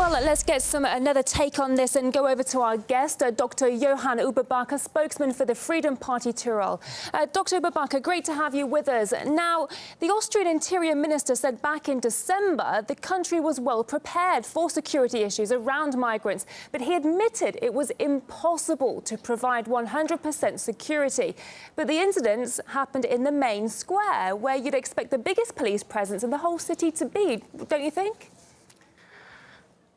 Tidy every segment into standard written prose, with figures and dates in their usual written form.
Well, let's get another take on this and go over to our guest, Dr. Johann Überbacher, spokesman for the Freedom Party Tyrol. Dr. Überbacher, great to have you with us. Now, the Austrian Interior Minister said back in December the country was well prepared for security issues around migrants, but he admitted it was impossible to provide 100% security. But the incidents happened in the main square, where you'd expect the biggest police presence in the whole city to be, don't you think?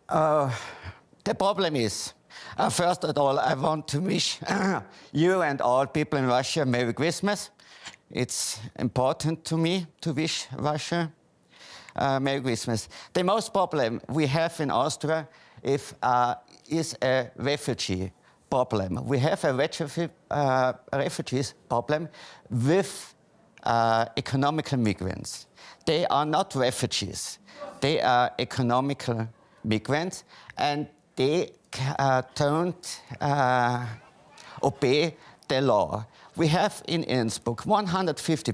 The problem is, first of all, I want to wish you and all people in Russia Merry Christmas. It's important to me to wish Russia Merry Christmas. The most problem we have in Austria is a refugee problem. We have a refugees problem with economical migrants. They are not refugees. They are economical migrants, and they don't obey the law. We have in Innsbruck 150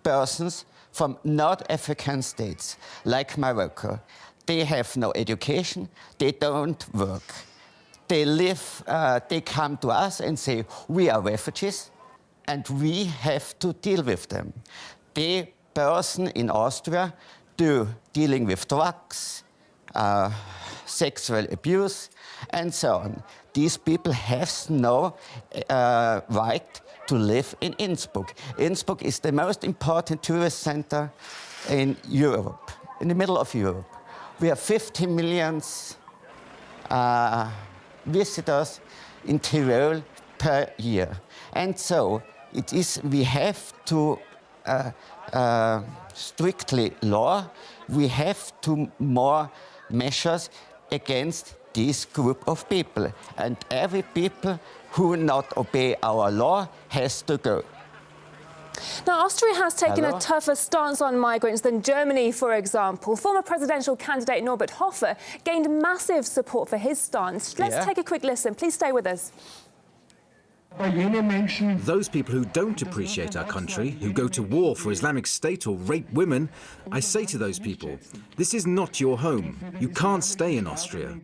persons from North African states, like Morocco. They have no education, they don't work. They live, they come to us and say, we are refugees, and we have to deal with them. The person in Austria dealing with drugs, sexual abuse, and so on. These people have no right to live in Innsbruck. Innsbruck is the most important tourist center in Europe, in the middle of Europe. We have 50 million visitors in Tyrol per year. And so we have to strictly law, we have to more measures against this group of people. And every people who not obey our law has to go. Now, Austria has taken a tougher stance on migrants than Germany, for example. Former presidential candidate Norbert Hofer gained massive support for his stance. Let's take a quick listen. Please stay with us. Those people who don't appreciate our country, who go to war for Islamic State or rape women, I say to those people, this is not your home. You can't stay in Austria.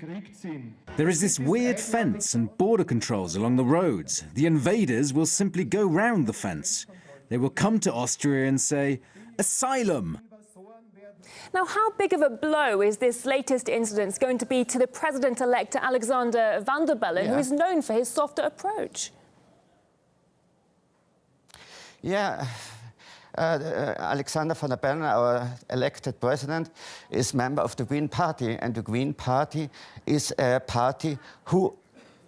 There is this weird fence and border controls along the roads. The invaders will simply go round the fence. They will come to Austria and say, asylum. Now, how big of a blow is this latest incident going to be to the president-elect Alexander Van der Bellen, who is known for his softer approach? Yeah, Alexander Van der Bellen, our elected president, is member of the Green Party, and the Green Party is a party who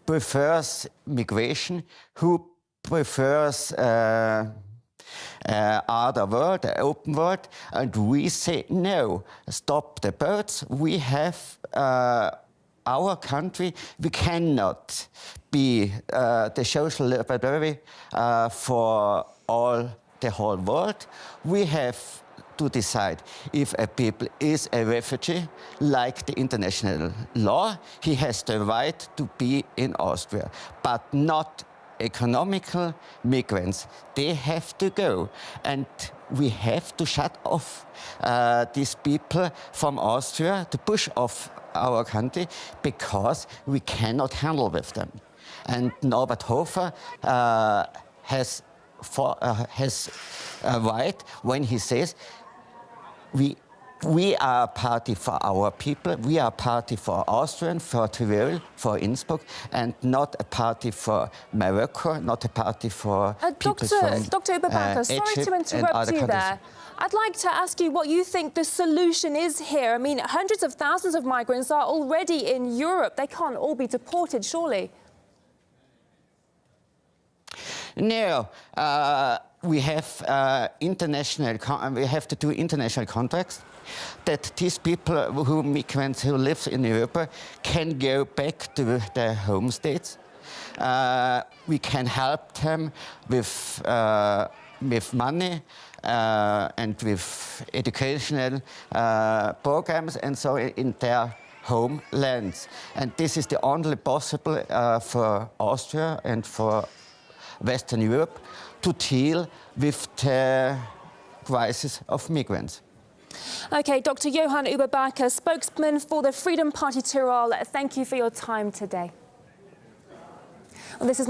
prefers migration, who prefers other world, the open world, and we say no, stop the boats. We have our country, we cannot be the social library for the whole world. We have to decide if a people is a refugee, like the international law, he has the right to be in Austria, but not economical migrants. They have to go, and we have to shut off these people from Austria, to push off our country, because we cannot handle with them. And Norbert Hofer has a right when he says we are a party for our people, we are a party for Austrian, for Tyrol, for Innsbruck, and not a party for Morocco, not a party for people from Dr. Überbacher, sorry to interrupt you there. I'd like to ask you what you think the solution is here. I mean, hundreds of thousands of migrants are already in Europe. They can't all be deported, surely. No, we have we have to do international contracts that these people migrants who live in Europe can go back to their home states. We can help them with money and with educational programs and so in their homelands. And this is the only possible for Austria and for Western Europe to deal with the crisis of migrants. OK, Dr. Johann Überbacher, spokesman for the Freedom Party Tyrol, thank you for your time today. Well, this is